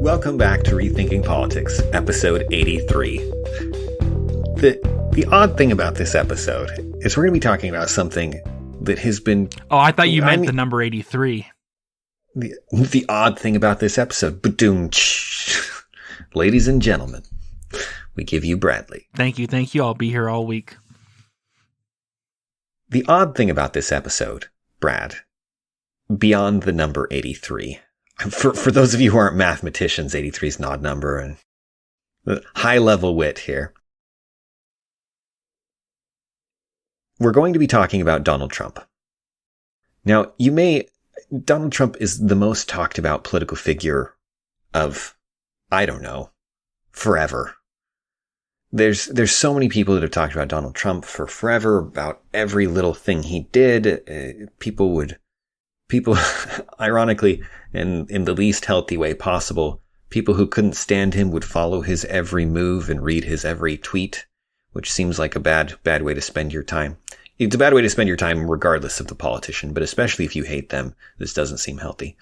Welcome back to Rethinking Politics, episode 83. The odd thing about this episode is we're going to be talking about something that has been... Oh, I thought you meant the number 83. The odd thing about this episode, ladies and gentlemen, we give you Bradley. Thank you. I'll be here all week. The odd thing about this episode, Brad, beyond the number 83... For those of you who aren't mathematicians, 83 is an odd number and high level wit here. We're going to be talking about Donald Trump. Now, Donald Trump is the most talked about political figure of, I don't know, forever. There's so many people that have talked about Donald Trump for forever, about every little thing he did. People, ironically, in the least healthy way possible, people who couldn't stand him would follow his every move and read his every tweet, which seems like a bad way to spend your time. It's a bad way to spend your time regardless of the politician, but especially if you hate them, this doesn't seem healthy.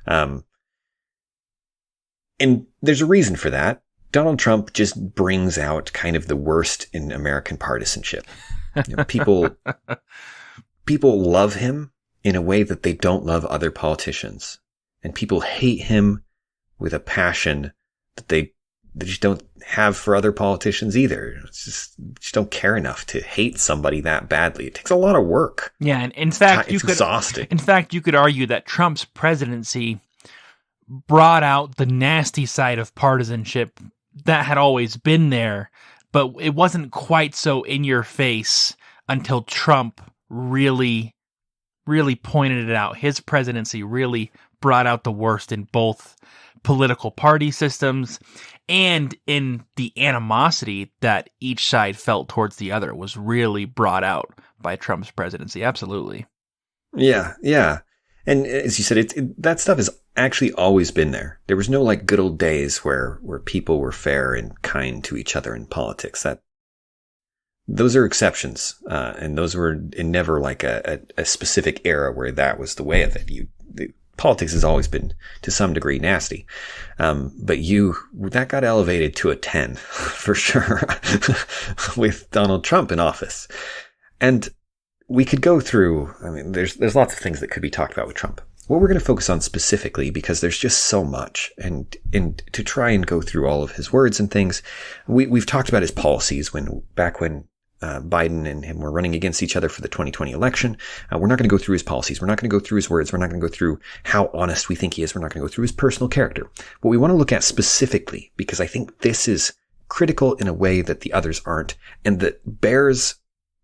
And there's a reason for that. Donald Trump just brings out kind of the worst in American partisanship. People love him in a way that they don't love other politicians. And people hate him with a passion that they just don't have for other politicians either. It's just don't care enough to hate somebody that badly. It takes a lot of work. Yeah, and in fact, it's exhausting. In fact, you could argue that Trump's presidency brought out the nasty side of partisanship that had always been there, but it wasn't quite so in your face until Trump really pointed it out. His presidency really brought out the worst in both political party systems and in the animosity that each side felt towards the other was really brought out by Trump's presidency. Absolutely. Yeah. And as you said, that stuff has actually always been there. There was no like good old days where people were fair and kind to each other in politics. Those are exceptions, and those were never like a specific era where that was the way of it. Politics has always been to some degree nasty, but that got elevated to a 10 for sure with Donald Trump in office. And we could go through. I mean, there's lots of things that could be talked about with Trump. What we're going to focus on specifically, because there's just so much, and to try and go through all of his words and things, we've talked about his policies back when Biden and him were running against each other for the 2020 election. We're not going to go through his policies. We're not going to go through his words. We're not going to go through how honest we think he is. We're not going to go through his personal character. What we want to look at specifically, because I think this is critical in a way that the others aren't, and that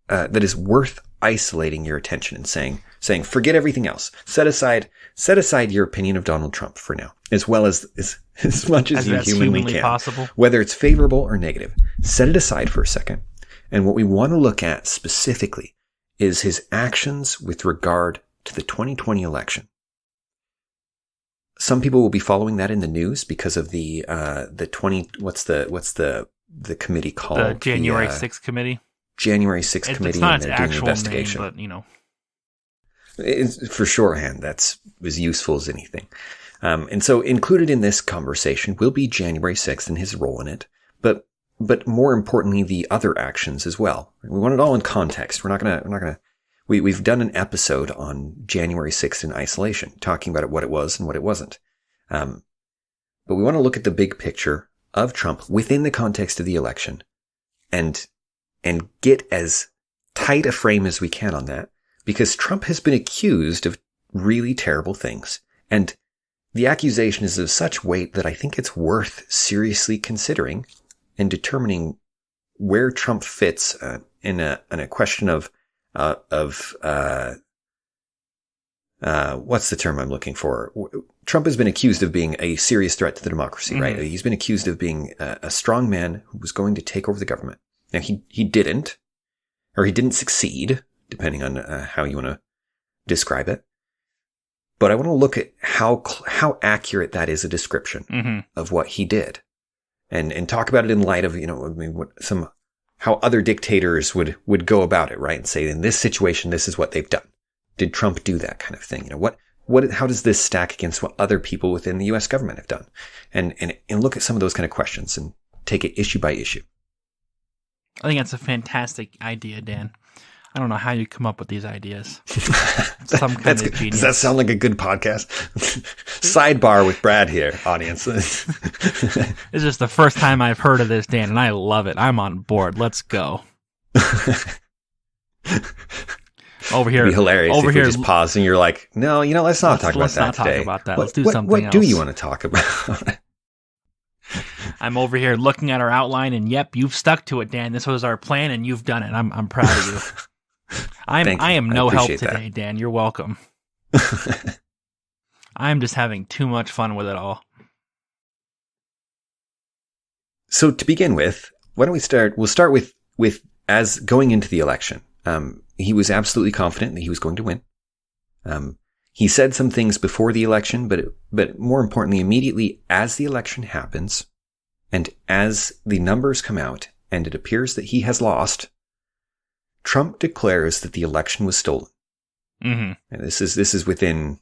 that is worth isolating your attention and saying, forget everything else. Set aside your opinion of Donald Trump for now, as well as much as you humanly can, possible. Whether it's favorable or negative. Set it aside for a second. And what we want to look at specifically is his actions with regard to the 2020 election. Some people will be following that in the news because of the committee called? The January 6th committee. January 6th committee, and they're doing an investigation. Name, but It's, for shorthand, that's as useful as anything. And so included in this conversation will be January 6th and his role in it. But more importantly, the other actions as well. We want it all in context. We've done an episode on January 6th in isolation, talking about what it was and what it wasn't. But we want to look at the big picture of Trump within the context of the election and get as tight a frame as we can on that, because Trump has been accused of really terrible things. And the accusation is of such weight that I think it's worth seriously considering and determining where Trump fits in a question of what's the term I'm looking for? Trump has been accused of being a serious threat to the democracy, mm-hmm. right? He's been accused of being a strong man who was going to take over the government. Now he didn't, or he didn't succeed, depending on how you want to describe it. But I want to look at how accurate that is a description mm-hmm. of what he did. And talk about it in light of, how other dictators would go about it, right? And say, in this situation, this is what they've done. Did Trump do that kind of thing? how does this stack against what other people within the U.S. government have done? And look at some of those kind of questions and take it issue by issue. I think that's a fantastic idea, Dan. I don't know how you come up with these ideas. Some kind of genius. Does that sound like a good podcast? Sidebar with Brad here, audience. This is just the first time I've heard of this, Dan, and I love it. I'm on board. Let's go. Over here. It'd be hilarious if we just pause and you're like, no, let's not talk about that today. Let's do something else. What do you want to talk about? I'm over here looking at our outline, and yep, you've stuck to it, Dan. This was our plan, and you've done it. I'm proud of you. I am no help today, Dan. You're welcome. I'm just having too much fun with it all. So to begin with, why don't we start? We'll start with as going into the election. He was absolutely confident that he was going to win. He said some things before the election, but more importantly, immediately as the election happens, and as the numbers come out, and it appears that he has lost, Trump declares that the election was stolen. Mm-hmm. And this is within,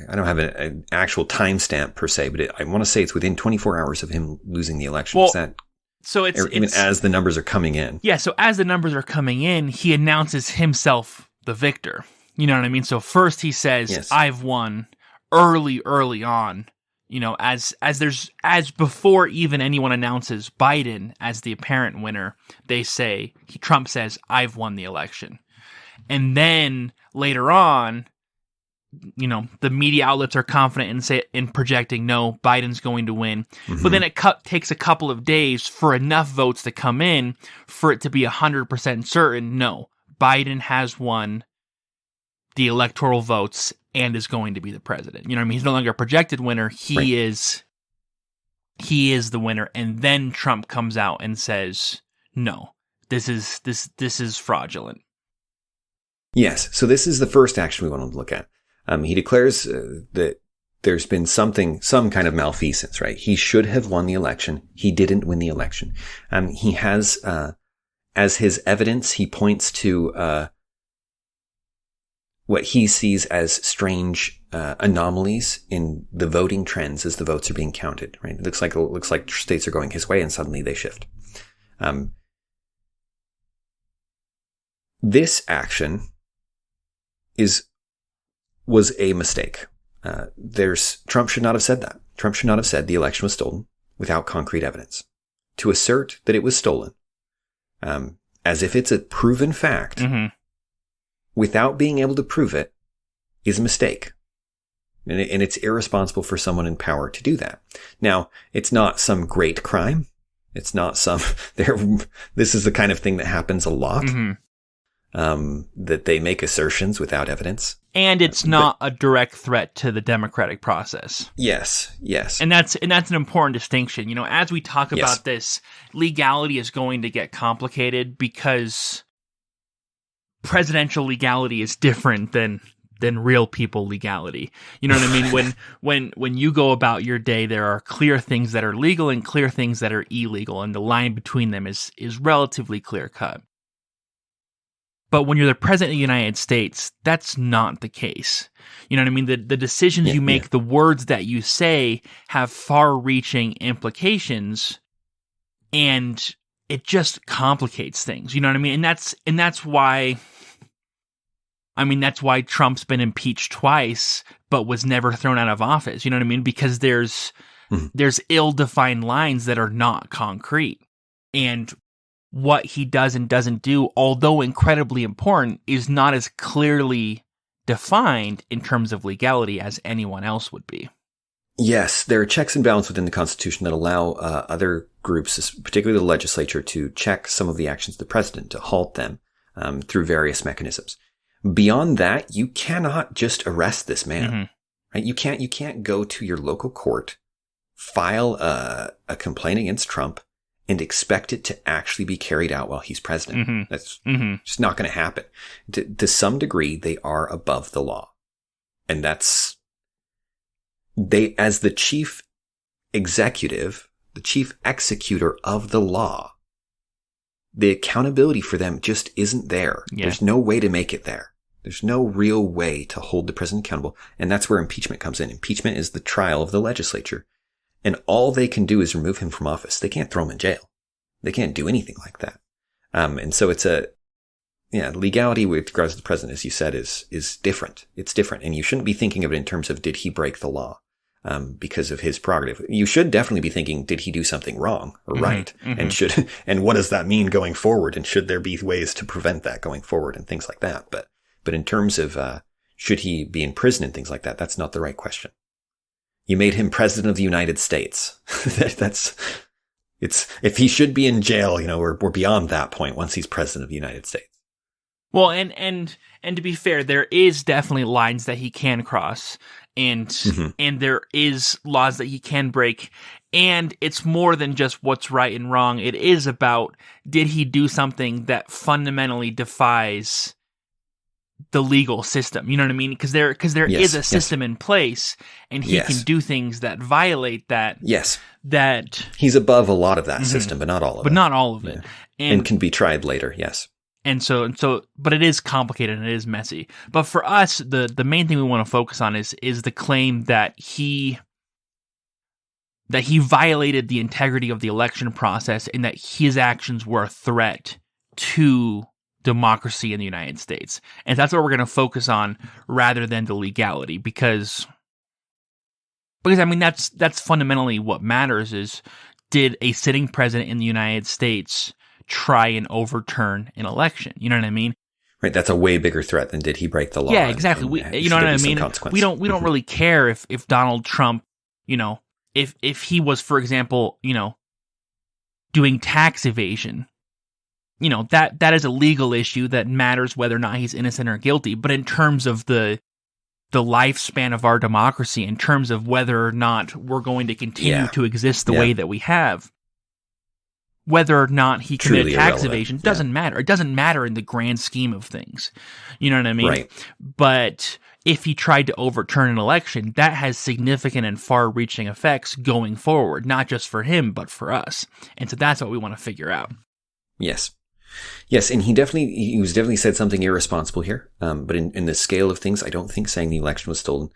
I don't have an actual timestamp per se, but I want to say it's within 24 hours of him losing the election. Well, Is that so it's even as the numbers are coming in? Yeah. So as the numbers are coming in, he announces himself the victor. You know what I mean? So first he says, yes, I've won early on. As before even anyone announces Biden as the apparent winner, Trump says, I've won the election. And then later on, the media outlets are confident in projecting, no, Biden's going to win. Mm-hmm. But then it takes a couple of days for enough votes to come in for it to be 100% certain, no, Biden has won the electoral votes and is going to be the president. You know what I mean? He's no longer a projected winner. He is the winner. And then Trump comes out and says, no, this is fraudulent. Yes. So this is the first action we want to look at. He declares that there's been some kind of malfeasance, right? He should have won the election. He didn't win the election. He has, as his evidence, he points to, what he sees as strange anomalies in the voting trends as the votes are being counted. Right, it looks like states are going his way, and suddenly they shift. This action was a mistake. Trump should not have said that. Trump should not have said the election was stolen without concrete evidence. To assert that it was stolen, as if it's a proven fact. Mm-hmm. Without being able to prove it is a mistake. And it's irresponsible for someone in power to do that. Now, it's not some great crime. It's not this is the kind of thing that happens a lot. Mm-hmm. That they make assertions without evidence. And it's not a direct threat to the democratic process. Yes. And that's an important distinction. As we talk about this, legality is going to get complicated because presidential legality is different than real people legality. You know what I mean? When you go about your day, there are clear things that are legal and clear things that are illegal, and the line between them is relatively clear cut. But when you're the president of the United States, that's not the case. You know what I mean? The decisions you make, the words that you say have far-reaching implications, and it just complicates things. You know what I mean? And that's why Trump's been impeached twice, but was never thrown out of office. You know what I mean? Because there's ill-defined lines that are not concrete. And what he does and doesn't do, although incredibly important, is not as clearly defined in terms of legality as anyone else would be. Yes, there are checks and balances within the Constitution that allow other groups, particularly the legislature, to check some of the actions of the president, to halt them through various mechanisms. Beyond that, you cannot just arrest this man. Mm-hmm. Right? You can't go to your local court, file a complaint against Trump, and expect it to actually be carried out while he's president. Mm-hmm. That's just not going to happen. To some degree, they are above the law. And as the chief executive, the chief executor of the law, the accountability for them just isn't there. Yeah. There's no way to make it there. There's no real way to hold the president accountable. And that's where impeachment comes in. Impeachment is the trial of the legislature. And all they can do is remove him from office. They can't throw him in jail. They can't do anything like that. And so it's legality with regards to the president, as you said, is different. It's different. And you shouldn't be thinking of it in terms of, did he break the law? Because of his prerogative. You should definitely be thinking, did he do something wrong or right? Mm-hmm. And what does that mean going forward? And should there be ways to prevent that going forward and things like that? But in terms of, should he be in prison and things like that, that's not the right question. You made him president of the United States. If he should be in jail, we're beyond that point once he's president of the United States. Well, and to be fair, there is definitely lines that he can cross, and there is laws that he can break, and it's more than just what's right and wrong. It is about, did he do something that fundamentally defies the legal system? You know what I mean? Because there is a system in place, and he can do things that violate that. Yes. That he's above a lot of that system, but not all of it. But not all of it. And can be tried later, yes. And so, but it is complicated and it is messy. But for us, the main thing we want to focus on is the claim that he violated the integrity of the election process, and that his actions were a threat to democracy in the United States. And that's what we're going to focus on rather than the legality, because I mean, that's fundamentally what matters is, did a sitting president in the United States try and overturn an election? You know what I mean? Right. That's a way bigger threat than, did he break the law? Yeah, exactly. You know what I mean? We don't really care if Donald Trump, if he was, for example, doing tax evasion. That is a legal issue that matters whether or not he's innocent or guilty. But in terms of the lifespan of our democracy, in terms of whether or not we're going to continue to exist the way that we have, whether or not he committed tax evasion doesn't matter. It doesn't matter in the grand scheme of things. You know what I mean? Right. But if he tried to overturn an election, that has significant and far-reaching effects going forward, not just for him, but for us. And so that's what we want to figure out. Yes. Yes, and he was definitely said something irresponsible here. But in the scale of things, I don't think saying the election was stolen,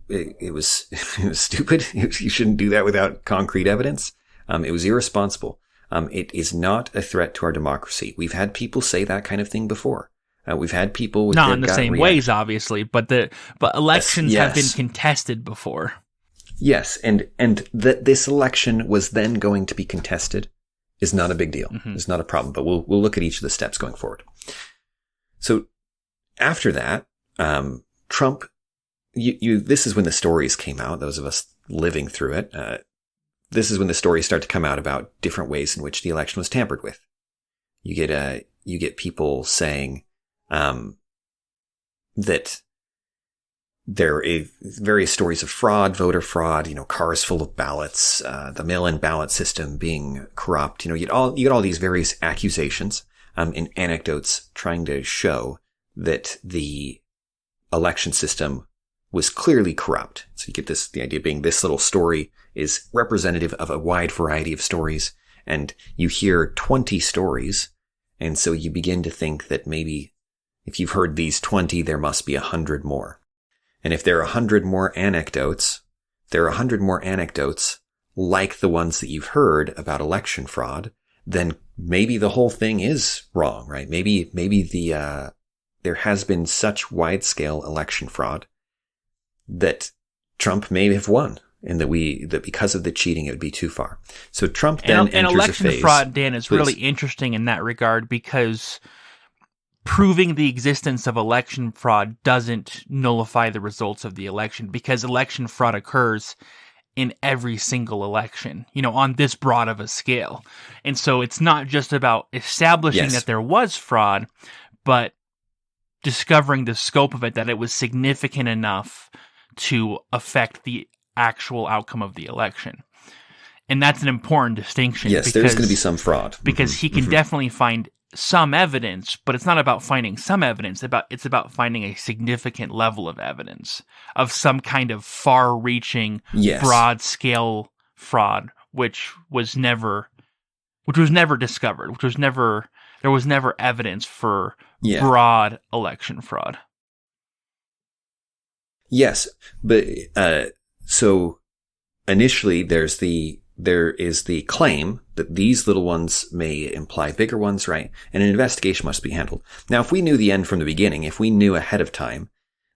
it was stupid. You shouldn't do that without concrete evidence. It was irresponsible. It is not a threat to our democracy. We've had people say that kind of thing before. We've had people with not in the same ways, obviously, but elections have been contested before. Yes, and that this election was then going to be contested is not a big deal. It's not a problem, but we'll look at each of the steps going forward. So after that, Trump, this is when the stories came out, those of us living through it. This is when the stories start to come out about different ways in which the election was tampered with. You get people saying, that there are various stories of fraud, voter fraud, cars full of ballots, the mail-in ballot system being corrupt. You get all these various accusations, and anecdotes trying to show that the election system was clearly corrupt. So you get the idea being this little story is representative of a wide variety of stories, and you hear 20 stories, and so you begin to think that maybe if you've heard these 20, there must be 100 more. And if there are 100 more anecdotes, there are 100 more anecdotes like the ones that you've heard about election fraud, then maybe the whole thing is wrong, right? Maybe there has been such wide-scale election fraud that Trump may have won, and that because of the cheating, it would be too far. So Trump then enters election a phase. Fraud, Dan, is really interesting in that regard, because proving the existence of election fraud doesn't nullify the results of the election, because election fraud occurs in every single election, on this broad of a scale. And so it's not just about establishing that there was fraud, but discovering the scope of it, that it was significant enough to affect the actual outcome of the election. And that's an important distinction. Yes, there's going to be some fraud. Because he can definitely find some evidence, but it's not about finding some evidence. It's about finding a significant level of evidence of some kind of far-reaching, broad-scale fraud, which was never discovered, there was never evidence for Yeah. broad election fraud. Yes, but so initially there is the claim that these little ones may imply bigger ones, right? And an investigation must be handled. Now, if we knew the end from the beginning, if we knew ahead of time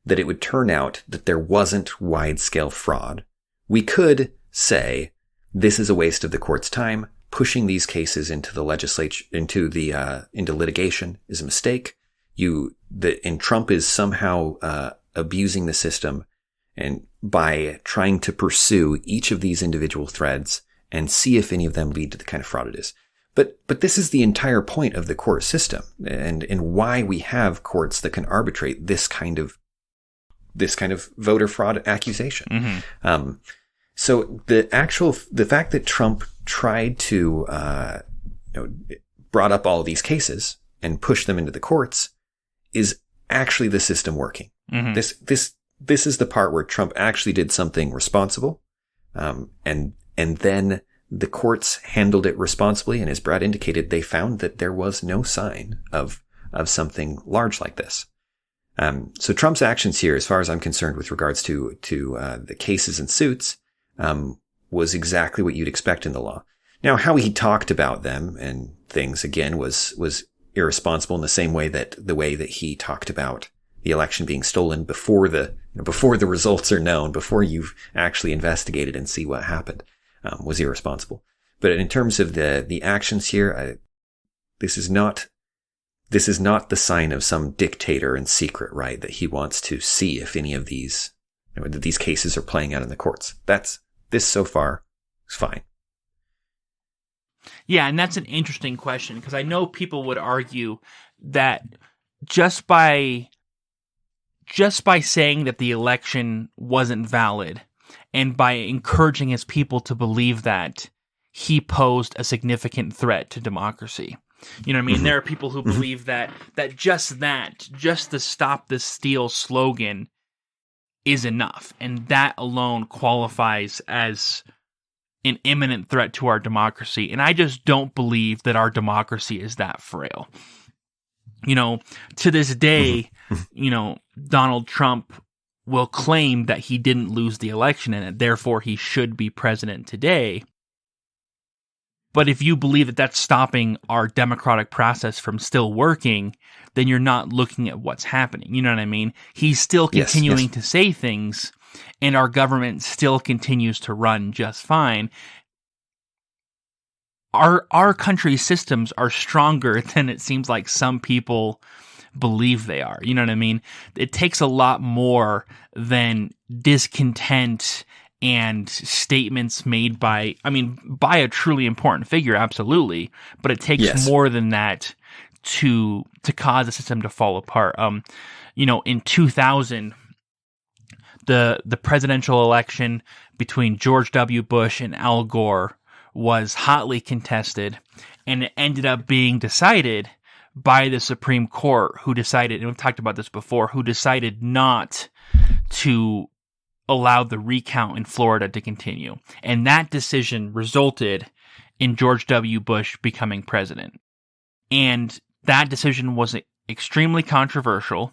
that it would turn out that there wasn't wide-scale fraud, we could say this is a waste of the court's time. Pushing these cases into the legislature, into litigation is a mistake. And Trump is somehow abusing the system, and by trying to pursue each of these individual threads and see if any of them lead to the kind of fraud it is. But this is the entire point of the court system, and why we have courts that can arbitrate this kind of voter fraud accusation. Mm-hmm. So the fact that Trump tried to brought up all of these cases and pushed them into the courts is actually the system working. Mm-hmm. This is the part where Trump actually did something responsible, and then the courts handled it responsibly. And as Brad indicated, they found that there was no sign of something large like this. So Trump's actions here, as far as I'm concerned, with regards to the cases and suits, was exactly what you'd expect in the law. Now, how he talked about them and things again was irresponsible in the same way that he talked about the election being stolen before the results are known, before you've actually investigated and see what happened, was irresponsible. But in terms of the actions here, this is not the sign of some dictator in secret, right? That he wants to see if any of these, that these cases are playing out in the courts. This so far is fine. Yeah, and that's an interesting question, because I know people would argue that just by saying that the election wasn't valid, and by encouraging his people to believe that, he posed a significant threat to democracy. You know what I mean? Mm-hmm. There are people who believe that just the Stop the Steal slogan is enough, and that alone qualifies as an imminent threat to our democracy. And I just don't believe that our democracy is that frail. To this day, Donald Trump will claim that he didn't lose the election and therefore he should be president today. But if you believe that that's stopping our democratic process from still working, then you're not looking at what's happening. You know what I mean? He's still continuing to say things, and our government still continues to run just fine. Our country's systems are stronger than it seems like some people believe they are. You know what I mean? It takes a lot more than discontent and statements made by a truly important figure, absolutely, but it takes more than that to cause a system to fall apart. In 2000, the presidential election between George W. Bush and Al Gore was hotly contested, and it ended up being decided by the Supreme Court, who decided, and we've talked about this before, who decided not to allow the recount in Florida to continue. And that decision resulted in George W. Bush becoming president. And that decision was extremely controversial,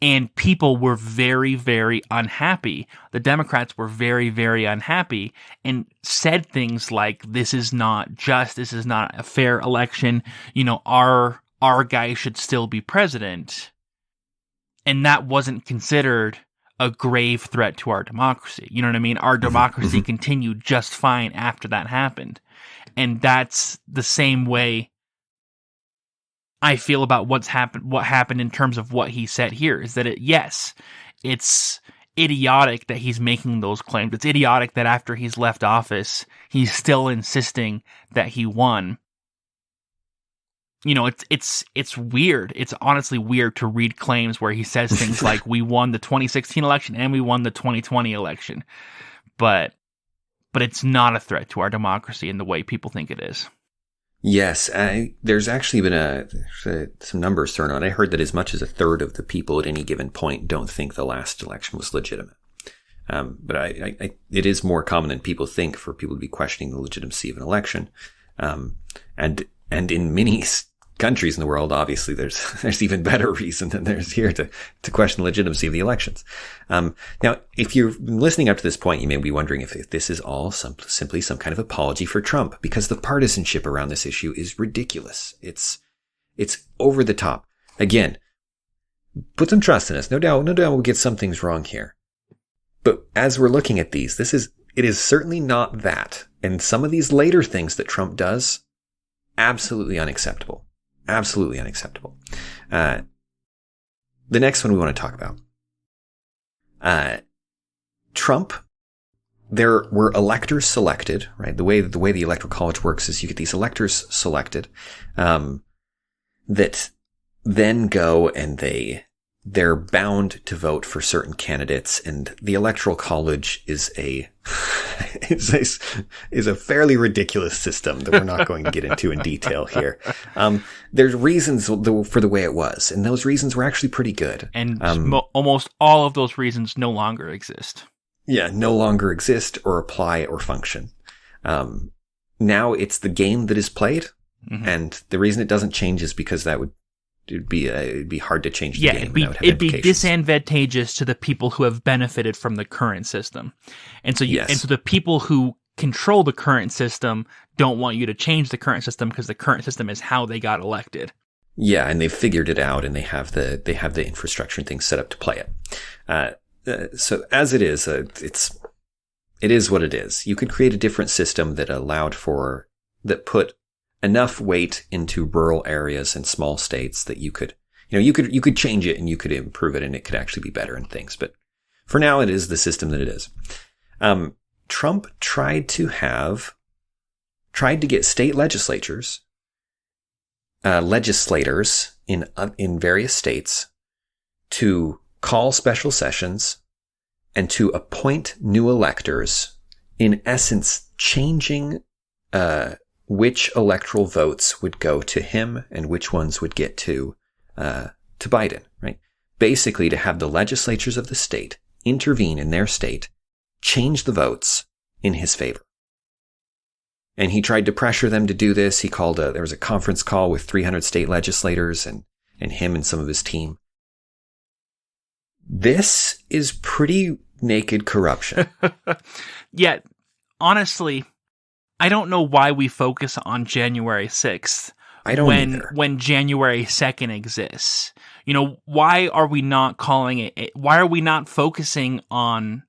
and people were very, very unhappy. The Democrats were very, very unhappy and said things like, this is not just, this is not a fair election, our guy should still be president. And that wasn't considered a grave threat to our democracy. You know what I mean? Our democracy continued just fine after that happened. And that's the same way I feel about what happened in terms of what he said here, is that it's idiotic that he's making those claims. It's idiotic that after he's left office, he's still insisting that he won. It's weird. It's honestly weird to read claims where he says things like, we won the 2016 election and we won the 2020 election. But it's not a threat to our democracy in the way people think it is. Yes, there's actually been some numbers thrown on. I heard that as much as a third of the people at any given point don't think the last election was legitimate. But it is more common than people think for people to be questioning the legitimacy of an election. And in many countries in the world, obviously there's even better reason than there's here to question the legitimacy of the elections. Now, if you're listening up to this point, you may be wondering if this is all simply some kind of apology for Trump, because the partisanship around this issue is ridiculous. It's over the top. Again, put some trust in us. No doubt we'll get some things wrong here. But as we're looking at these, it is certainly not that. And some of these later things that Trump does, absolutely unacceptable. Absolutely unacceptable. The next one we want to talk about. Trump, there were electors selected, right? The way the Electoral College works is you get these electors selected, that then go and they're bound to vote for certain candidates, and the Electoral College is a fairly ridiculous system that we're not going to get into in detail here. There's reasons for the way it was, and those reasons were actually pretty good. And almost all of those reasons no longer exist. Yeah, no longer exist or apply or function. Now it's the game that is played, and the reason it doesn't change is because it'd be hard to change the game. It'd be disadvantageous to the people who have benefited from the current system. And so the people who control the current system don't want you to change the current system, because the current system is how they got elected. Yeah, and they've figured it out, and they have the infrastructure and things set up to play it. So as it is, it is what it is. You could create a different system that put enough weight into rural areas and small states that you could change it and you could improve it, and it could actually be better in things. But for now, it is the system that it is. Trump tried to get state legislators in various states to call special sessions and to appoint new electors, in essence, changing, which electoral votes would go to him and which ones would get to Biden, right? Basically, to have the legislatures of the state intervene in their state, change the votes in his favor. And he tried to pressure them to do this. There was a conference call with 300 state legislators and him and some of his team. This is pretty naked corruption. Yeah, honestly, I don't know why we focus on January 6th when January 2nd exists. Why are we not calling it? Why are we not focusing on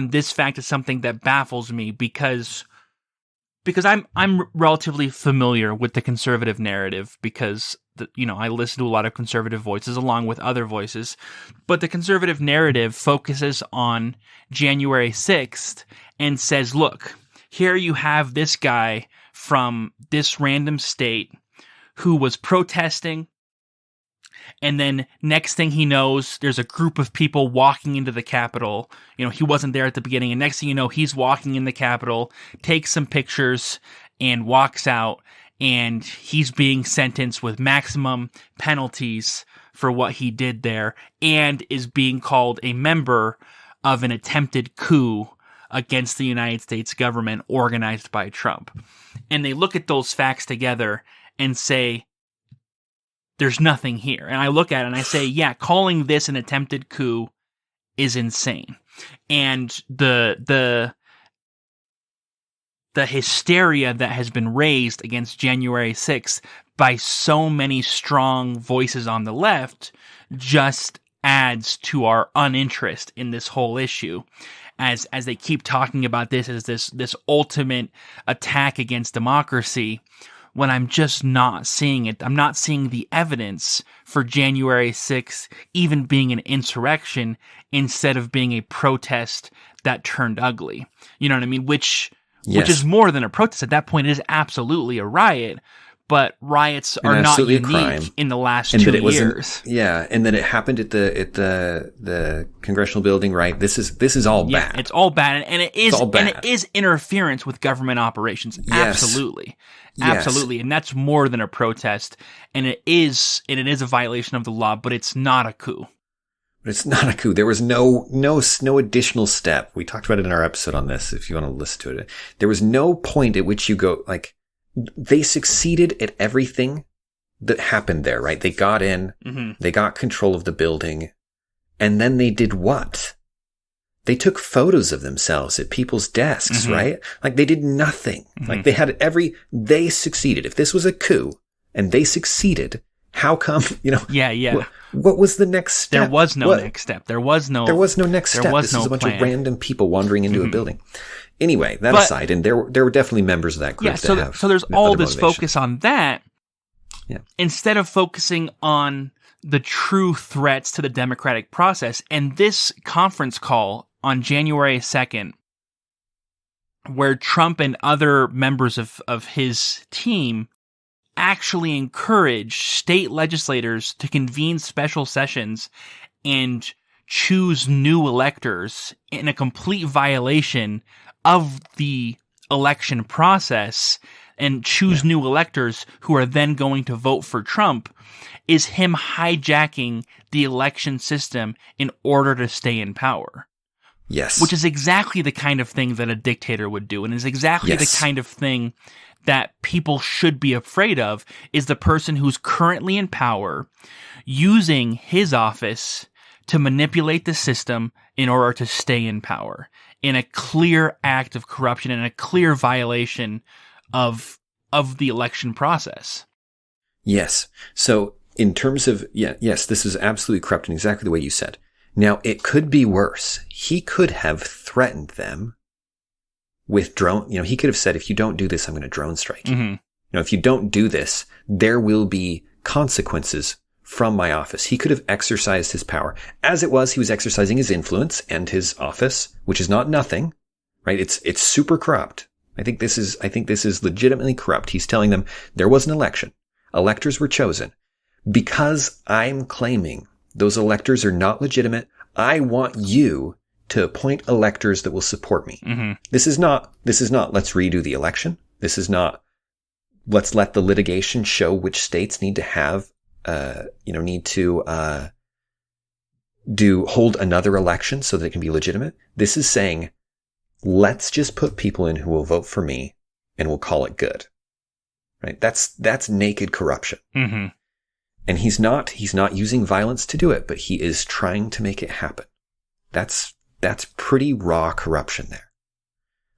this fact as something that baffles me? Because I'm relatively familiar with the conservative narrative, because I listen to a lot of conservative voices along with other voices, but the conservative narrative focuses on January 6th and says, look, here you have this guy from this random state who was protesting, and then next thing he knows, there's a group of people walking into the Capitol. He wasn't there at the beginning, and next thing you know, he's walking in the Capitol, takes some pictures, and walks out, and he's being sentenced with maximum penalties for what he did there, and is being called a member of an attempted coup against the United States government organized by Trump. And they look at those facts together and say, there's nothing here. And I look at it and I say, yeah, calling this an attempted coup is insane. And the hysteria that has been raised against January 6th by so many strong voices on the left just adds to our uninterest in this whole issue. As they keep talking about this as this ultimate attack against democracy, when I'm just not seeing it. I'm not seeing the evidence for January 6th even being an insurrection instead of being a protest that turned ugly. You know what I mean? Which is more than a protest. At that point, it is absolutely a riot. But riots are not unique in the last 2 years. Yeah, and then it happened at the congressional building, right? This is all bad. Yeah, it's all bad, and it is interference with government operations. Yes. Absolutely, absolutely, and that's more than a protest, and it is a violation of the law. But it's not a coup. But it's not a coup. There was no additional step. We talked about it in our episode on this. If you want to listen to it, there was no point at which you go like. They succeeded at everything that happened there, right? They got in, they got control of the building, and then they did what? They took photos of themselves at people's desks, right? Like they did nothing. Like they succeeded. If this was a coup and they succeeded, how come, Yeah. What was the next step? There was no next step. There was no next step. This is a bunch of random people wandering into a building. Anyway, aside, and there were definitely members of that group so there's all this focus on that. Yeah. Instead of focusing on the true threats to the democratic process. And this conference call on January 2nd, where Trump and other members of his team actually encouraged state legislators to convene special sessions and choose new electors in a complete violation of the election process and choose new electors who are then going to vote for Trump, is him hijacking the election system in order to stay in power. Yes. Which is exactly the kind of thing that a dictator would do, and is exactly the kind of thing that people should be afraid of, is the person who's currently in power using his office to manipulate the system in order to stay in power, in a clear act of corruption and a clear violation of the election process. Yes. So in terms of, yes, this is absolutely corrupt in exactly the way you said. Now, it could be worse. He could have threatened them with drone. He could have said, if you don't do this, I'm going to drone strike you. If you don't do this, there will be consequences from my office. He could have exercised his power. As it was, he was exercising his influence and his office, which is not nothing, right? It's super corrupt. I think this is legitimately corrupt. He's telling them there was an election. Electors were chosen. Because I'm claiming those electors are not legitimate, I want you to appoint electors that will support me. This is not let's redo the election. This is not let's let the litigation show which states need to have hold another election so that it can be legitimate. This is saying, let's just put people in who will vote for me and we'll call it good. Right? That's naked corruption. And he's not using violence to do it, but he is trying to make it happen. That's pretty raw corruption there.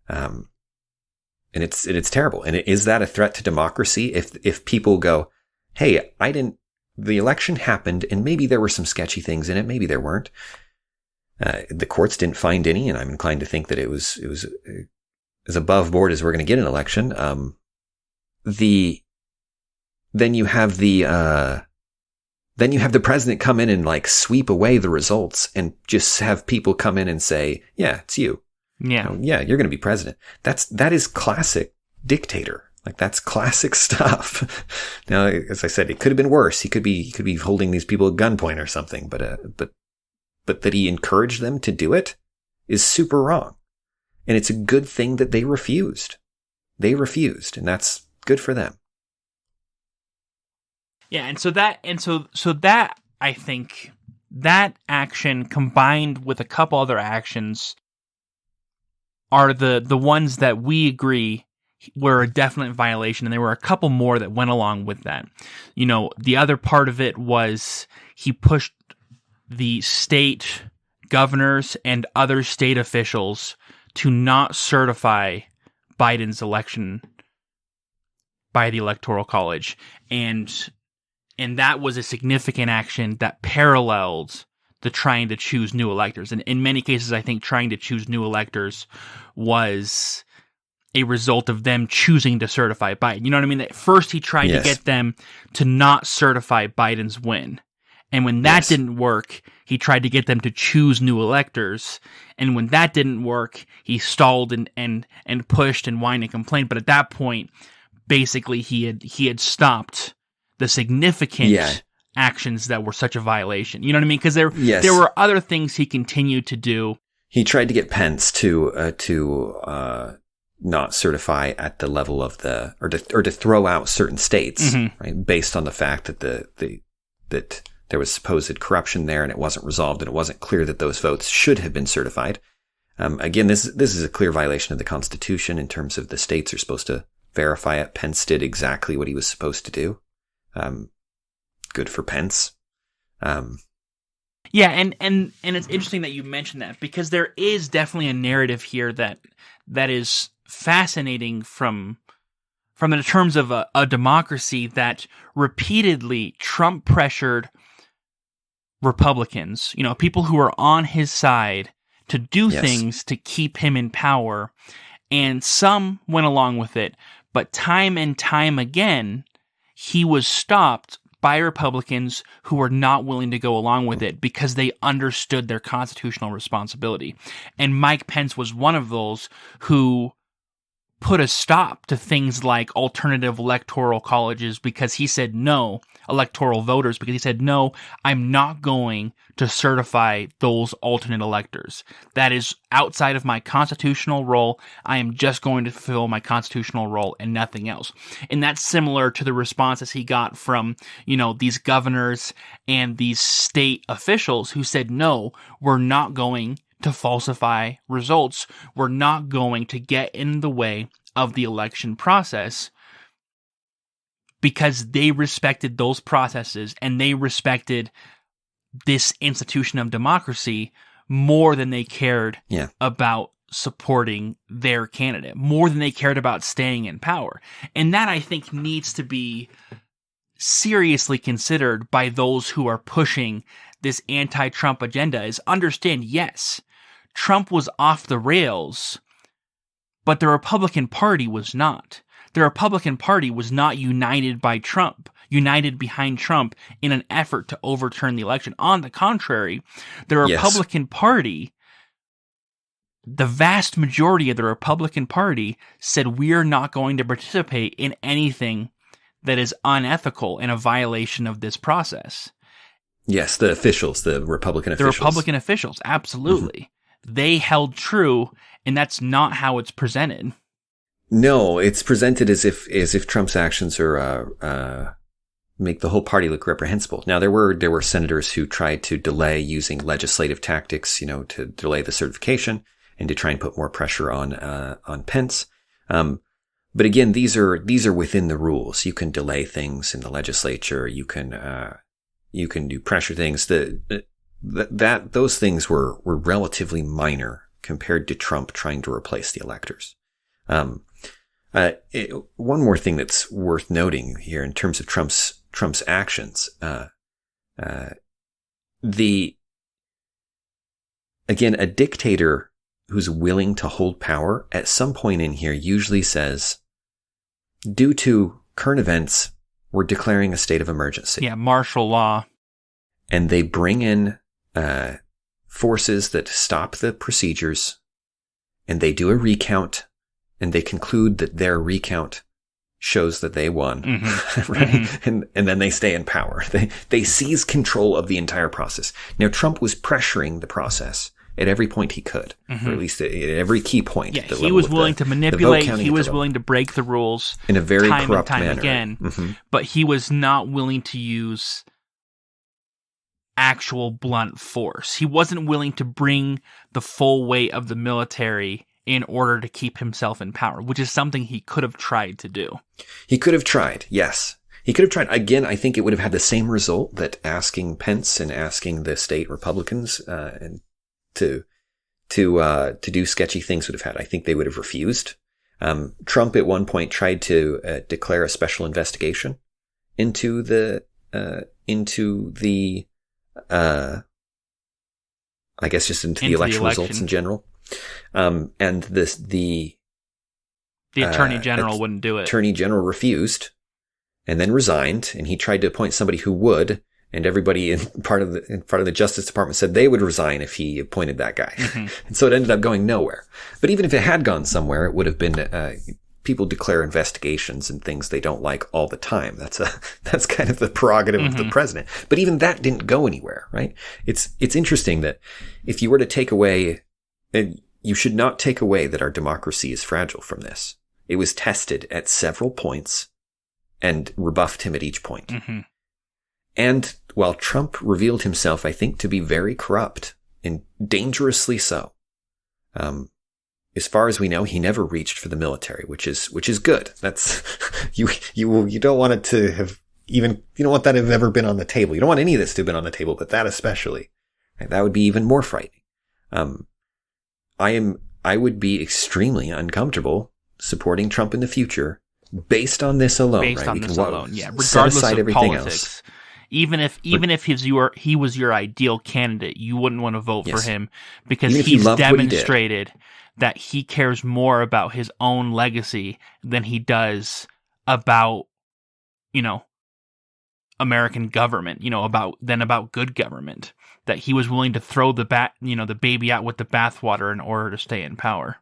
And it's terrible. And is that a threat to democracy? If people go, hey, the election happened and maybe there were some sketchy things in it. Maybe there weren't. The courts didn't find any, and I'm inclined to think that it was as above board as we're going to get an election. Then you have the president come in and like sweep away the results and just have people come in and say, yeah, it's you. Yeah. You're going to be president. That is classic dictator. Like that's classic stuff. Now, as I said, it could have been worse. He could be holding these people at gunpoint or something, but that he encouraged them to do it is super wrong. And it's a good thing that they refused. And that's good for them. Yeah, and so that I think that action combined with a couple other actions are the ones that we agree were a definite violation, and there were a couple more that went along with that. The other part of it was he pushed the state governors and other state officials to not certify Biden's election by the Electoral College, and that was a significant action that paralleled the trying to choose new electors. And in many cases, I think trying to choose new electors was a result of them choosing to certify Biden. You know what I mean? At first, he tried to get them to not certify Biden's win. And when that didn't work, he tried to get them to choose new electors. And when that didn't work, he stalled and pushed and whined and complained. But at that point, basically, he had stopped the significant actions that were such a violation. You know what I mean? Because there were other things he continued to do. He tried to get Pence to not certify at the level of or to throw out certain states, right, based on the fact that that there was supposed corruption there and it wasn't resolved and it wasn't clear that those votes should have been certified. Again, this is a clear violation of the Constitution in terms of the states are supposed to verify it. Pence did exactly what he was supposed to do. Good for Pence. Yeah, and it's interesting that you mentioned that, because there is definitely a narrative here that is fascinating from the terms of a democracy, that repeatedly Trump pressured Republicans, people who are on his side, to do things to keep him in power, and some went along with it, but time and time again, he was stopped by Republicans who were not willing to go along with it because they understood their constitutional responsibility. And Mike Pence was one of those who put a stop to things like alternative electoral colleges, because he said no, electoral voters, because he said, no, I'm not going to certify those alternate electors. That is outside of my constitutional role. I am just going to fulfill my constitutional role and nothing else. And that's similar to the responses he got from, these governors and these state officials who said, no, we're not going to falsify results. We're not going to get in the way of the election process, because they respected those processes and they respected this institution of democracy more than they cared about supporting their candidate, more than they cared about staying in power. And that, I think, needs to be seriously considered by those who are pushing this anti-Trump agenda, is understand, yes, Trump was off the rails, but the Republican Party was not. The Republican Party was not united behind Trump in an effort to overturn the election. On the contrary, the Republican Party, the vast majority of the Republican Party, said we are not going to participate in anything that is unethical and a violation of this process. Yes, the Republican officials. The Republican officials, absolutely. Mm-hmm. They held true, and that's not how it's presented. No, it's presented as if Trump's actions are make the whole party look reprehensible. Now, there were senators who tried to delay using legislative tactics, to delay the certification and to try and put more pressure on Pence. But again, these are within the rules. You can delay things in the legislature. You can do pressure things. Those things were relatively minor compared to Trump trying to replace the electors. One more thing that's worth noting here in terms of Trump's actions, again, a dictator who's willing to hold power at some point in here usually says, due to current events, we're declaring a state of emergency. Yeah, martial law. And they bring in forces that stop the procedures, and they do a recount, and they conclude that their recount shows that they won, mm-hmm. right? Mm-hmm. And then they stay in power. They seize control of the entire process. Now, Trump was pressuring the process at every point he could, mm-hmm. or at least at every key point. Yeah, he was willing to manipulate. He was willing to break the rules in a very time corrupt and time manner. Again, mm-hmm. But he was not willing to use actual blunt force. He wasn't willing to bring the full weight of the military in order to keep himself in power, which is something he could have tried to do. He could have tried, yes. He could have tried. Again, I think it would have had the same result that asking Pence and asking the state Republicans and to do sketchy things would have had. I think they would have refused. Trump at one point tried to declare a special investigation into the I guess just into the election results in general. And the Attorney General wouldn't do it. Attorney General refused and then resigned, and he tried to appoint somebody who would, and everybody in part of the Justice Department said they would resign if he appointed that guy. Mm-hmm. And so it ended up going nowhere. But even if it had gone somewhere, it would have been people declare investigations and things they don't like all the time. That's kind of the prerogative mm-hmm. of the president. But even that didn't go anywhere, right? It's interesting that if you were to take away, and you should not take away that our democracy is fragile from this. It was tested at several points and rebuffed him at each point. Mm-hmm. And while Trump revealed himself, I think, to be very corrupt and dangerously so, as far as we know, he never reached for the military, which is good. That's you don't want it to have even, you don't want that to have ever been on the table. You don't want any of this to have been on the table, but that especially. Right? That would be even more frightening. I would be extremely uncomfortable supporting Trump in the future based on this alone. Based right? on We this can alone, yeah. set Regardless aside of everything politics. else. Even if he was your ideal candidate, you wouldn't want to vote for him because Even if you he's loved what he did. demonstrated that he cares more about his own legacy than he does about, American government, about good government. That he was willing to throw the baby out with the bathwater in order to stay in power.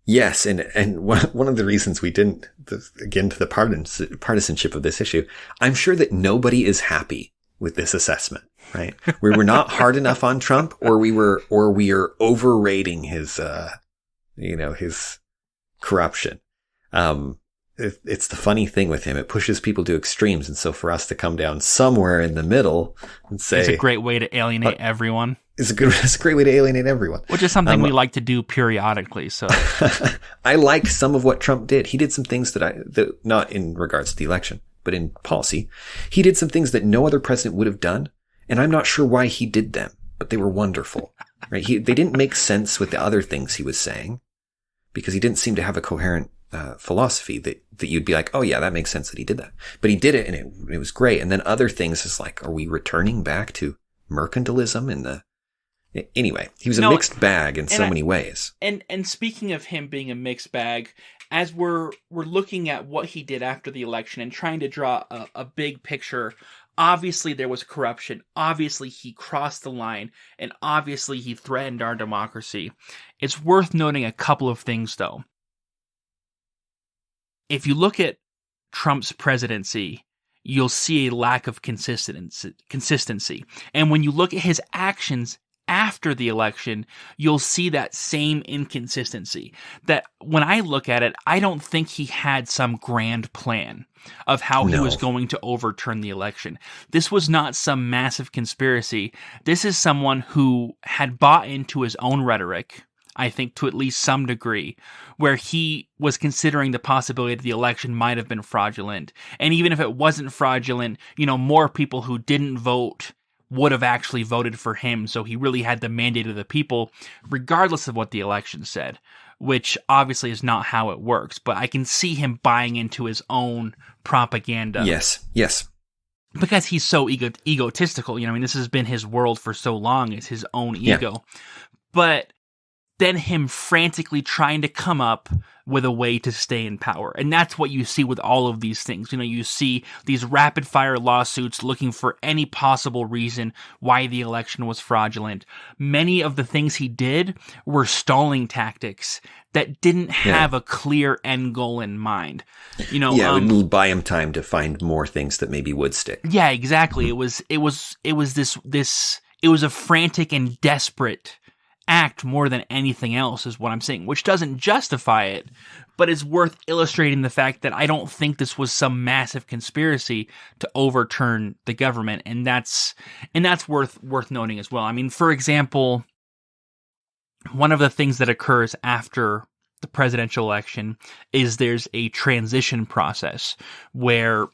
Yes, and one of the reasons we didn't, again, to the partisanship of this issue, I'm sure that nobody is happy with this assessment, right? We were not hard enough on Trump, or we are overrating his, his corruption. It's the funny thing with him. It pushes people to extremes. And so for us to come down somewhere in the middle and say, it's a great way to alienate everyone. It's a great way to alienate everyone. Which is something we like to do periodically. So I like some of what Trump did. He did some things that not in regards to the election, but in policy, he did some things that no other president would have done. And I'm not sure why he did them, but they were wonderful, right? They didn't make sense with the other things he was saying because he didn't seem to have a coherent philosophy that you'd be like, oh yeah, that makes sense that he did that. But he did it and it was great. And then other things is like, are we returning back to mercantilism anyway, he was a mixed bag in so many ways. And speaking of him being a mixed bag, as we're looking at what he did after the election and trying to draw a big picture, obviously there was corruption. Obviously he crossed the line, and obviously he threatened our democracy. It's worth noting a couple of things, though. If you look at Trump's presidency, you'll see a lack of consistency. And when you look at his actions after the election, you'll see that same inconsistency. That when I look at it, I don't think he had some grand plan of how he was going to overturn the election. This was not some massive conspiracy. This is someone who had bought into his own rhetoric, I think, to at least some degree, where he was considering the possibility that the election might have been fraudulent. And even if it wasn't fraudulent, more people who didn't vote would have actually voted for him. So he really had the mandate of the people, regardless of what the election said, which obviously is not how it works. But I can see him buying into his own propaganda. Yes. Because he's so egotistical. This has been his world for so long, is his own ego. Yeah. But then him frantically trying to come up with a way to stay in power. And that's what you see with all of these things. You see these rapid fire lawsuits looking for any possible reason why the election was fraudulent. Many of the things he did were stalling tactics that didn't have a clear end goal in mind. It would buy him time to find more things that maybe would stick. Yeah, exactly. It was a frantic and desperate act more than anything else, is what I'm saying, which doesn't justify it, but is worth illustrating the fact that I don't think this was some massive conspiracy to overturn the government, and that's worth noting as well. For example, one of the things that occurs after the presidential election is there's a transition process where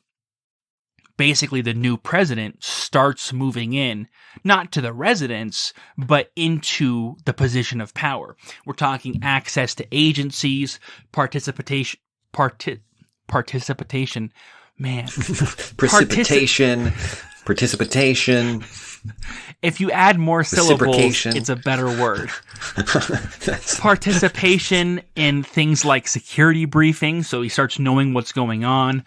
basically the new president starts moving in, not to the residence, but into the position of power. We're talking access to agencies, participation, man. Participation. If you add more syllables, it's a better word. Participation in things like security briefings, so he starts knowing what's going on.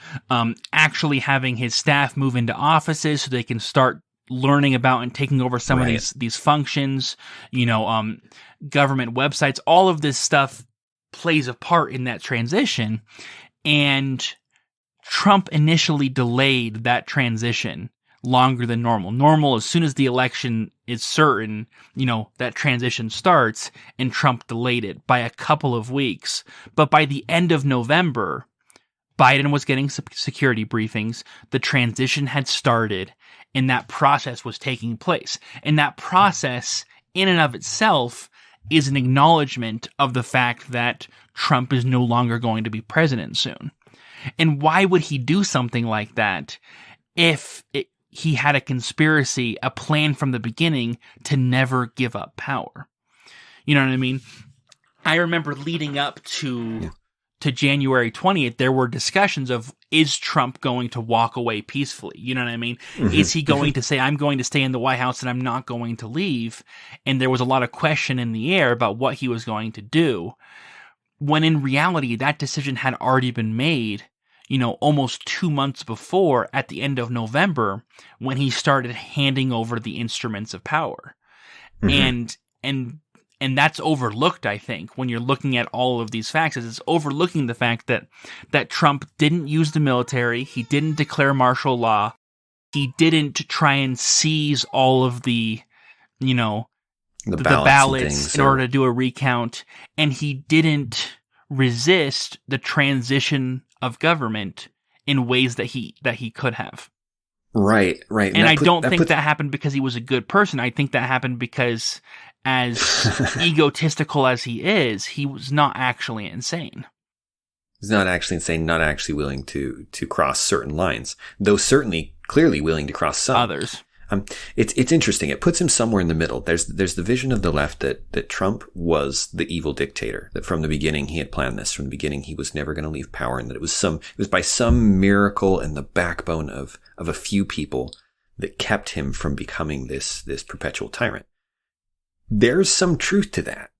Actually having his staff move into offices so they can start learning about and taking over some of these functions. Government websites. All of this stuff plays a part in that transition. And Trump initially delayed that transition longer than normal. Normal, as soon as the election is certain, that transition starts, and Trump delayed it by a couple of weeks. But by the end of November, Biden was getting security briefings, the transition had started, and that process was taking place. And that process, in and of itself, is an acknowledgement of the fact that Trump is no longer going to be president soon. And why would he do something like that if he had a conspiracy, a plan from the beginning to never give up power? You know what I mean? I remember leading up to January 20th, there were discussions of, is Trump going to walk away peacefully? You know what I mean? Mm-hmm. Is he going to say, I'm going to stay in the White House and I'm not going to leave? And there was a lot of question in the air about what he was going to do, when in reality, that decision had already been made, almost 2 months before, at the end of November, when he started handing over the instruments of power. Mm-hmm. And that's overlooked, I think, when you're looking at all of these facts. It's overlooking the fact that Trump didn't use the military, he didn't declare martial law, he didn't try and seize all of the ballots in order to do a recount, and he didn't resist the transition of government in ways that he could have. Right. And I don't think that happened because he was a good person. I think that happened because, as egotistical as he was not actually insane. He's not actually insane, not actually willing to cross certain lines, though certainly clearly willing to cross some. Others. It's interesting. It puts him somewhere in the middle. There's the vision of the left that Trump was the evil dictator, that from the beginning he had planned this. From the beginning he was never going to leave power, and that it was by some miracle and the backbone of a few people that kept him from becoming this perpetual tyrant. There's some truth to that,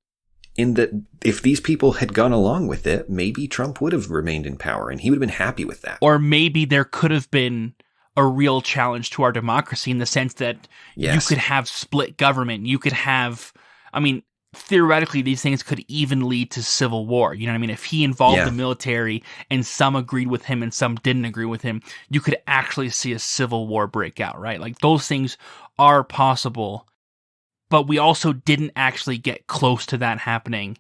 in that if these people had gone along with it, maybe Trump would have remained in power and he would have been happy with that. Or maybe there could have been a real challenge to our democracy, in the sense that you could have split government. You could have, theoretically, these things could even lead to civil war. You know what I mean? If he involved the military and some agreed with him and some didn't agree with him, you could actually see a civil war break out, right? Like, those things are possible. But we also didn't actually get close to that happening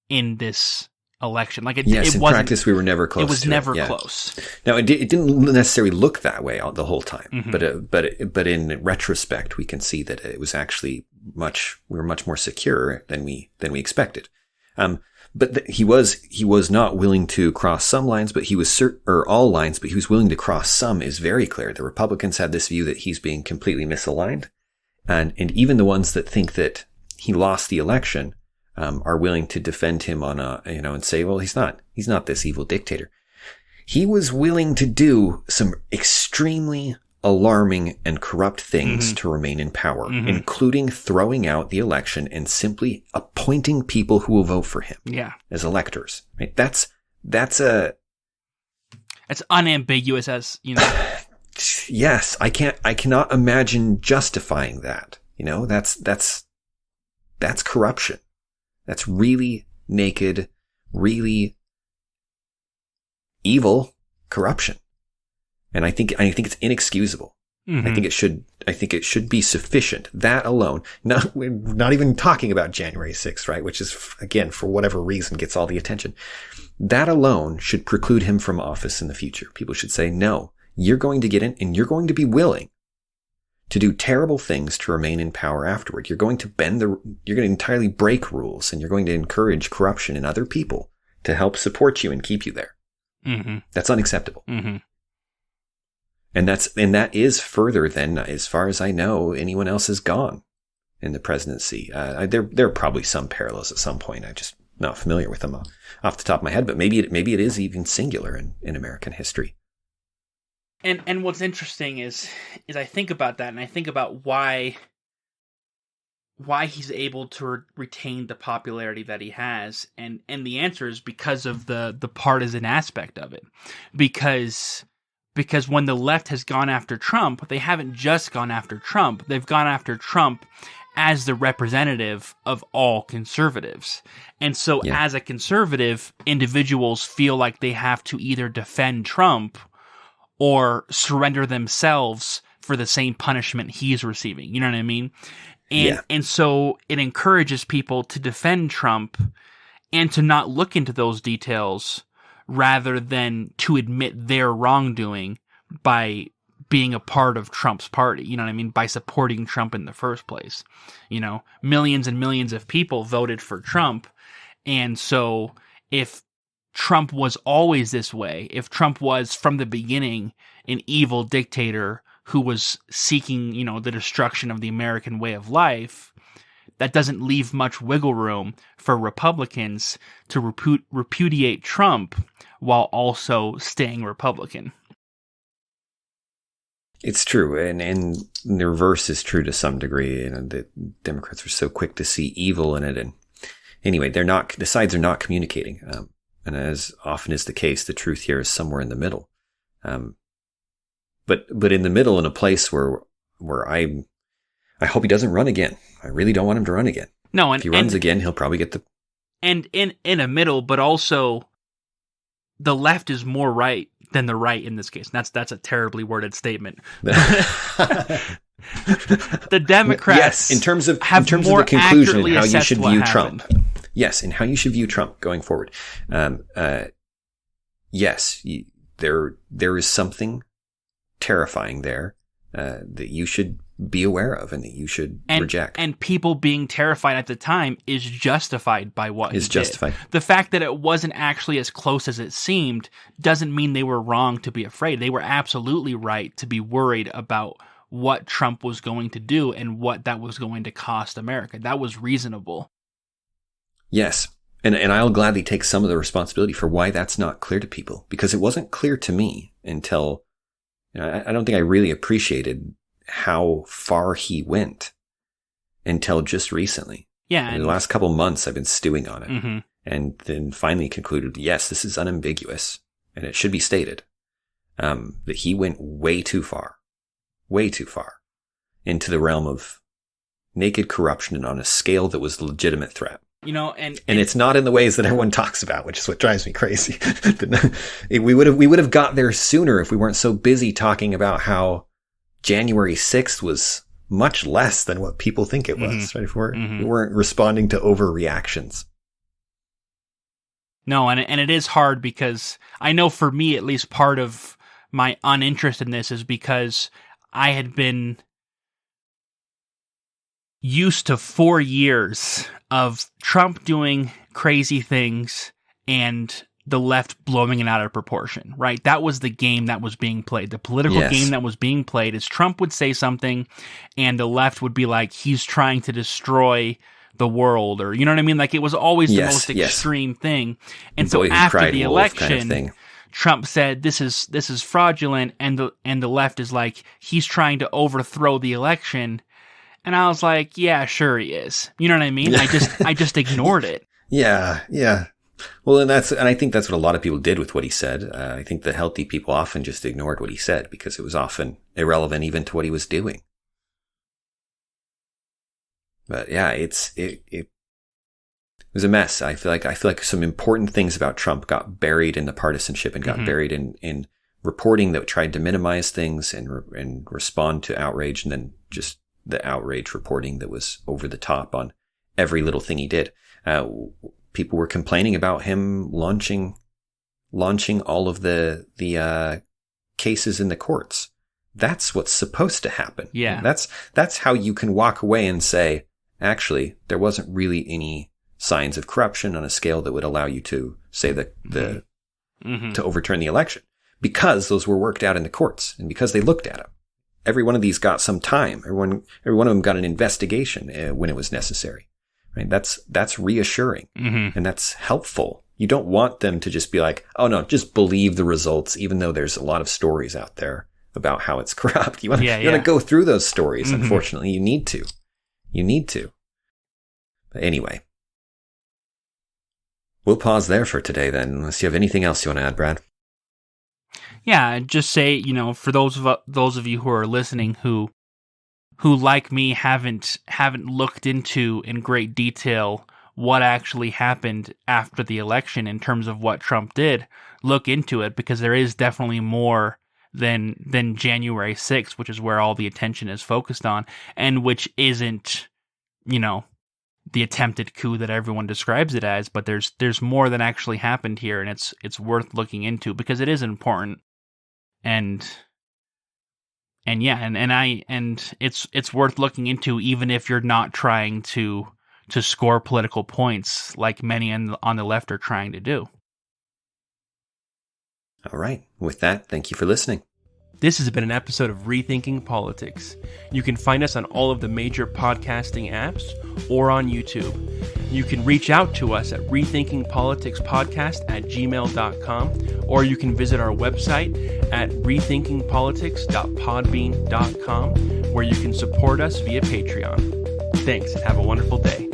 in this election. Like, in practice, we were never close. It was never close. Now, it didn't necessarily look that way the whole time, mm-hmm. but in retrospect, we can see that it was actually we were much more secure than we expected. But he was not willing to cross some lines, but he was all lines, but he was willing to cross some. Is very clear. The Republicans had this view that he's being completely misaligned. And even the ones that think that he lost the election, are willing to defend him on and say, well, he's not this evil dictator. He was willing to do some extremely alarming and corrupt things mm-hmm. to remain in power, mm-hmm. including throwing out the election and simply appointing people who will vote for him as electors. Right? That's unambiguous, as Yes, I cannot imagine justifying that. That's corruption. That's really naked, really evil corruption. And I think it's inexcusable. Mm-hmm. I think it should be sufficient. That alone. We're not even talking about January 6th, right? Which is, again, for whatever reason, gets all the attention. That alone should preclude him from office in the future. People should say, no, you're going to get in and you're going to be willing to do terrible things to remain in power afterward. You're going to you're going to entirely break rules, and you're going to encourage corruption in other people to help support you and keep you there. Mm-hmm. That's unacceptable. Mm-hmm. And that is further than, as far as I know, anyone else has gone in the presidency. There are probably some parallels at some point. I'm just not familiar with them off the top of my head, but maybe it is even singular in American history. And what's interesting is I think about that, and I think about why he's able to retain the popularity that he has, and the answer is because of the partisan aspect of it. Because when the left has gone after Trump, they haven't just gone after Trump. They've gone after Trump as the representative of all conservatives. And so as a conservative, individuals feel like they have to either defend Trump or surrender themselves for the same punishment he's receiving. You know what I mean? And so it encourages people to defend Trump and to not look into those details, rather than to admit their wrongdoing by being a part of Trump's party. You know what I mean? By supporting Trump in the first place. Millions and millions of people voted for Trump. And so if Trump was always this way, if Trump was from the beginning an evil dictator who was seeking, the destruction of the American way of life, that doesn't leave much wiggle room for Republicans to repudiate Trump while also staying Republican. It's true, and the reverse is true to some degree. The Democrats are so quick to see evil in it, and anyway, the sides are not communicating. And as often is the case, the truth here is somewhere in the middle. But in the middle, in a place where I hope he doesn't run again. I really don't want him to run again. No, and if he runs again, he'll probably get the. And in a middle, but also the left is more right than the right in this case. That's a terribly worded statement. The Democrats, yes, in terms of the conclusion and how you should view Trump. Yes, and how you should view Trump going forward. Yes, there is something terrifying there that you should be aware of and that you should reject. And people being terrified at the time is justified by what is justified. The fact that it wasn't actually as close as it seemed doesn't mean they were wrong to be afraid. They were absolutely right to be worried about what Trump was going to do and what that was going to cost America. That was reasonable. Yes. And I'll gladly take some of the responsibility for why that's not clear to people, because it wasn't clear to me until, I don't think I really appreciated how far he went until just recently. Yeah. In the last couple months, I've been stewing on it and then finally concluded, yes, this is unambiguous and it should be stated, that he went way too far into the realm of naked corruption and on a scale that was a legitimate threat. And it's not in the ways that everyone talks about, which is what drives me crazy. we would have got there sooner if we weren't so busy talking about how January 6th was much less than what people think it was, right? If we weren't responding to overreactions. No, and it is hard because I know for me, at least, part of my uninterestedness is because I had been used to 4 years of Trump doing crazy things and the left blowing it out of proportion, right? That was the game that was being played. The political game that was being played is Trump would say something and the left would be like, he's trying to destroy the world, or you know what I mean? Like, it was always the most extreme thing. And so after the election, kind of Trump said, this is fraudulent. And the left is like, he's trying to overthrow the election. And I was like, yeah, sure he is. You know what I mean? I just ignored it. Yeah. Well, and I think that's what a lot of people did with what he said. I think the healthy people often just ignored what he said because it was often irrelevant even to what he was doing. But yeah, it was a mess. I feel like some important things about Trump got buried in the partisanship and got buried in reporting that tried to minimize things and respond to outrage, and then just the outrage reporting that was over the top on every little thing he did. People were complaining about him launching all of the cases in the courts. That's what's supposed to happen. Yeah. That's how you can walk away and say, actually, there wasn't really any signs of corruption on a scale that would allow you to say to overturn the election, because those were worked out in the courts and because they looked at them. Every one of these got some time. Every one of them got an investigation when it was necessary. Right? That's reassuring and that's helpful. You don't want them to just be like, oh no, just believe the results, even though there's a lot of stories out there about how it's corrupt. You want to go through those stories. Unfortunately, you need to. But anyway, we'll pause there for today then, unless you have anything else you want to add, Brad. Yeah, just say, for those of you who are listening who like me haven't looked into in great detail what actually happened after the election in terms of what Trump did, look into it, because there is definitely more than January 6th, which is where all the attention is focused on, and which isn't, the attempted coup that everyone describes it as, but there's more that actually happened here, and it's worth looking into because it is important. And it's worth looking into, even if you're not trying to score political points like many on the left are trying to do. All right. With that, thank you for listening. This has been an episode of Rethinking Politics. You can find us on all of the major podcasting apps or on YouTube. You can reach out to us at rethinkingpoliticspodcast@gmail.com, or you can visit our website at rethinkingpolitics.podbean.com, where you can support us via Patreon. Thanks, and have a wonderful day.